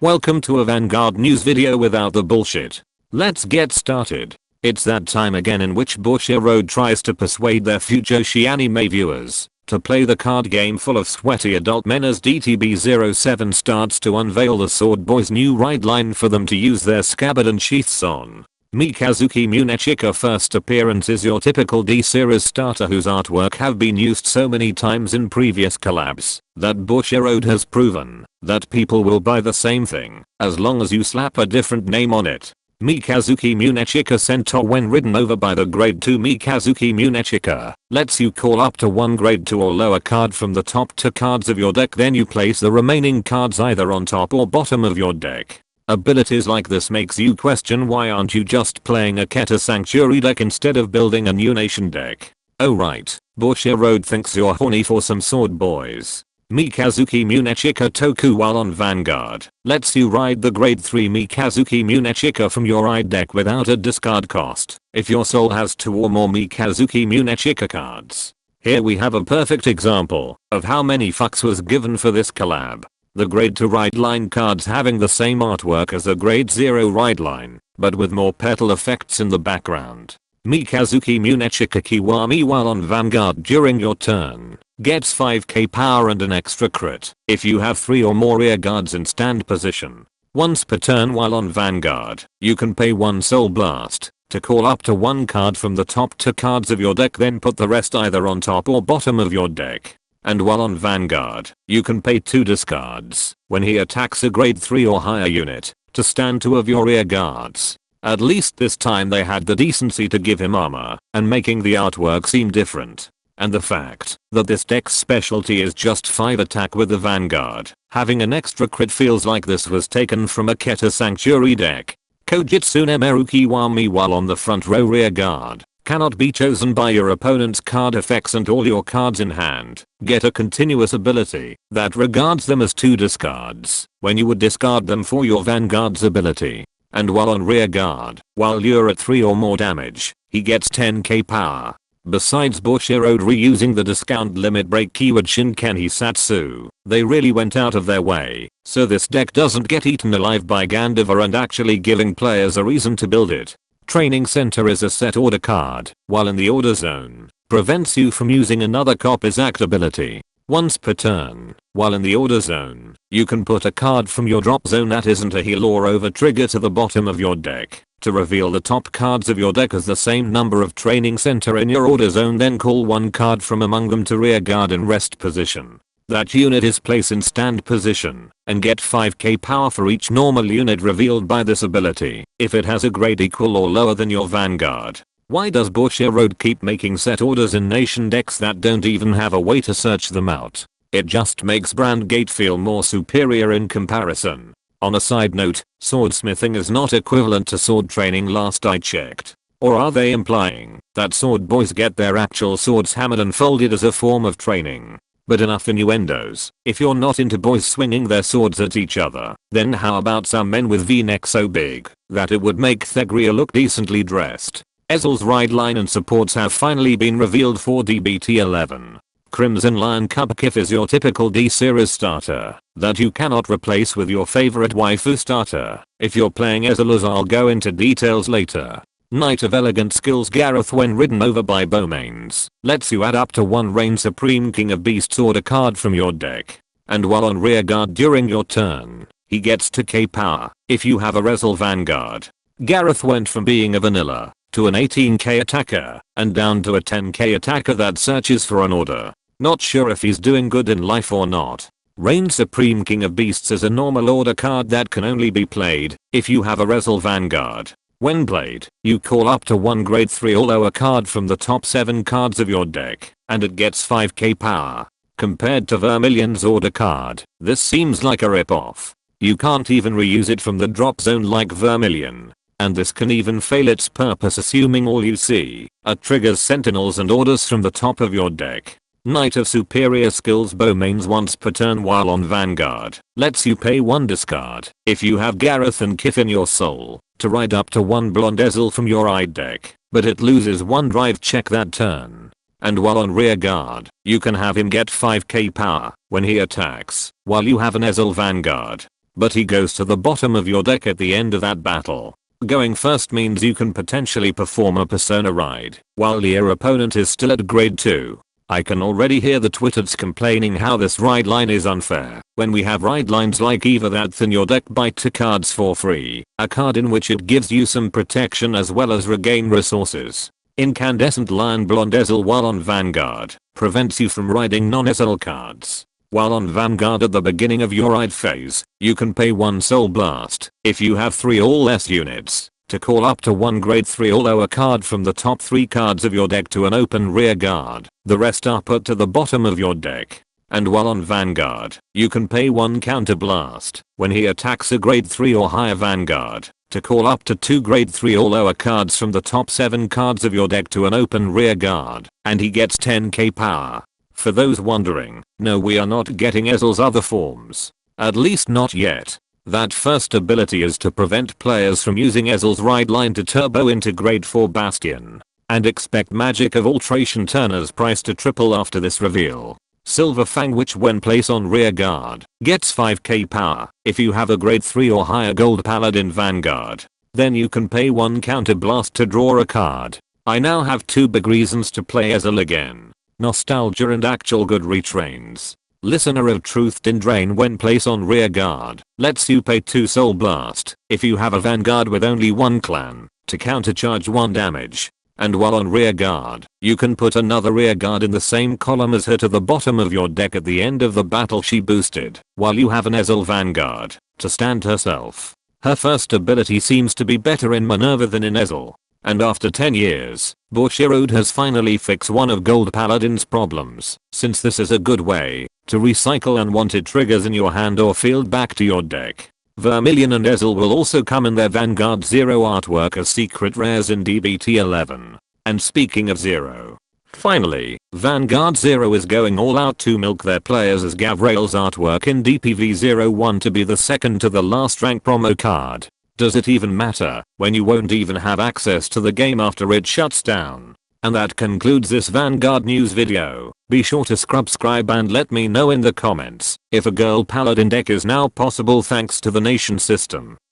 Welcome to a Vanguard news video without the bullshit. Let's get started. It's that time again in which Bushiroad tries to persuade their future Shianime viewers to play the card game full of sweaty adult men as DTB07 starts to unveil the Sword Boys' new ride line for them to use their scabbard and sheaths on. Mikazuki Munechika first appearance is your typical D-series starter whose artwork have been used so many times in previous collabs that Bushiroad has proven that people will buy the same thing as long as you slap a different name on it. Mikazuki Munechika Sentou when ridden over by the grade 2 Mikazuki Munechika lets you call up to one grade 2 or lower card from the top 2 cards of your deck, then you place the remaining cards either on top or bottom of your deck. Abilities like this makes you question why aren't you just playing a Keta Sanctuary deck instead of building a new nation deck. Oh right, Bushiroad thinks you're horny for some Sword Boys. Mikazuki Munechika Toku while on Vanguard lets you ride the grade 3 Mikazuki Munechika from your ride deck without a discard cost if your soul has 2 or more Mikazuki Munechika cards. Here we have a perfect example of how many fucks was given for this collab. The grade 2 ride line cards having the same artwork as a grade 0 ride line, but with more petal effects in the background. Mikazuki Munechika Kiwame while on Vanguard during your turn gets 5k power and an extra crit if you have 3 or more rear guards in stand position. Once per turn while on Vanguard, you can pay 1 Soul Blast to call up to 1 card from the top 2 cards of your deck, then put the rest either on top or bottom of your deck. And while on Vanguard, you can pay 2 discards when he attacks a grade 3 or higher unit to stand 2 of your rear guards. At least this time they had the decency to give him armor and making the artwork seem different. And the fact that this deck's specialty is just 5 attack with the Vanguard having an extra crit feels like this was taken from a Keta Sanctuary deck. Kojitsu Nemeru Kiwame while on the front row rear guard cannot be chosen by your opponent's card effects and all your cards in hand get a continuous ability that regards them as 2 discards when you would discard them for your Vanguard's ability. And while on rear guard, while you're at 3 or more damage, he gets 10k power. Besides Bushiroad reusing the discount limit break keyword Shinken Hisatsu, they really went out of their way so this deck doesn't get eaten alive by Gandiva and actually giving players a reason to build it. Training Center is a set order card, while in the order zone, prevents you from using another copy's act ability. Once per turn, while in the order zone, you can put a card from your drop zone that isn't a heal or over trigger to the bottom of your deck to reveal the top cards of your deck as the same number of Training Center in your order zone, then call 1 card from among them to rear guard in rest position. That unit is placed in stand position and get 5k power for each normal unit revealed by this ability if it has a grade equal or lower than your Vanguard. Why does Bushiroad keep making set orders in nation decks that don't even have a way to search them out? It just makes Brandgate feel more superior in comparison. On a side note, swordsmithing is not equivalent to sword training last I checked. Or are they implying that sword boys get their actual swords hammered and folded as a form of training? But enough innuendos. If you're not into boys swinging their swords at each other, then how about some men with v-necks so big that it would make Thegria look decently dressed? Ezel's ride line and supports have finally been revealed for DBT11. Crimson Lion Kyrph is your typical D-series starter that you cannot replace with your favorite waifu starter if you're playing Ezel, as I'll go into details later. Knight of Elegant Skills Gareth when ridden over by Beaumains lets you add up to 1 Reign Supreme King of Beasts order card from your deck. And while on rear guard during your turn, he gets 2k power if you have a Ezel Vanguard. Gareth went from being a vanilla to an 18k attacker and down to a 10k attacker that searches for an order. Not sure if he's doing good in life or not. Reign Supreme King of Beasts is a normal order card that can only be played if you have a Ezel Vanguard. When played, you call up to 1 grade 3 or lower card from the top 7 cards of your deck, and it gets 5k power. Compared to Vermilion's order card, this seems like a rip-off. You can't even reuse it from the drop zone like Vermilion. And this can even fail its purpose assuming all you see are triggers, sentinels and orders from the top of your deck. Knight of Superior Skills Beaumains once per turn while on Vanguard lets you pay 1 discard if you have Gareth and Kyrph in your soul to ride up to 1 Blond Ezel from your ride deck, but it loses 1 drive check that turn. And while on rear guard, you can have him get 5k power when he attacks while you have an Ezel Vanguard. but he goes to the bottom of your deck at the end of that battle. Going first means you can potentially perform a persona ride while your opponent is still at grade 2. I can already hear the Twitters complaining how this ride line is unfair when we have ride lines like either that thin your deck by 2 cards for free, a card in which it gives you some protection as well as regain resources. Incandescent Lion Blond Ezel while on Vanguard prevents you from riding non-Ezel cards. While on Vanguard at the beginning of your ride phase, you can pay 1 Soul Blast if you have 3 or less units to call up to 1 grade 3 or lower card from the top 3 cards of your deck to an open rear guard. The rest are put to the bottom of your deck. And while on Vanguard, you can pay 1 Counter Blast when he attacks a grade 3 or higher Vanguard to call up to 2 grade 3 or lower cards from the top 7 cards of your deck to an open rear guard, and he gets 10k power. For those wondering, no, we are not getting Ezel's other forms. At least not yet. That first ability is to prevent players from using Ezel's ride line to turbo into grade 4 Bastion. And expect Magic of Alteration Turner's price to triple after this reveal. Silver Fang, which when placed on rear guard, gets 5k power if you have a grade 3 or higher gold paladin Vanguard. Then you can pay 1 Counter Blast to draw a card. I now have 2 big reasons to play Ezel again. Nostalgia and actual good retrains. Listener of Truth, Dindrane when placed on rear guard lets you pay 2 Soul Blast if you have a Vanguard with only 1 clan to countercharge 1 damage. And while on rear guard, you can put another rear guard in the same column as her to the bottom of your deck at the end of the battle she boosted while you have an Ezel Vanguard to stand herself. Her first ability seems to be better in Minerva than in Ezel. And after 10 years, Bushiroad has finally fixed one of Gold Paladin's problems, since this is a good way to recycle unwanted triggers in your hand or field back to your deck. Vermilion and Ezel will also come in their Vanguard 0 artwork as secret rares in DBT 11. And speaking of 0, finally, Vanguard 0 is going all out to milk their players as Gavrael's artwork in DPV 01 to be the second to the last rank promo card. Does it even matter when you won't even have access to the game after it shuts down? And that concludes this Vanguard news video. Be sure to subscribe and let me know in the comments if a girl paladin deck is now possible thanks to the nation system.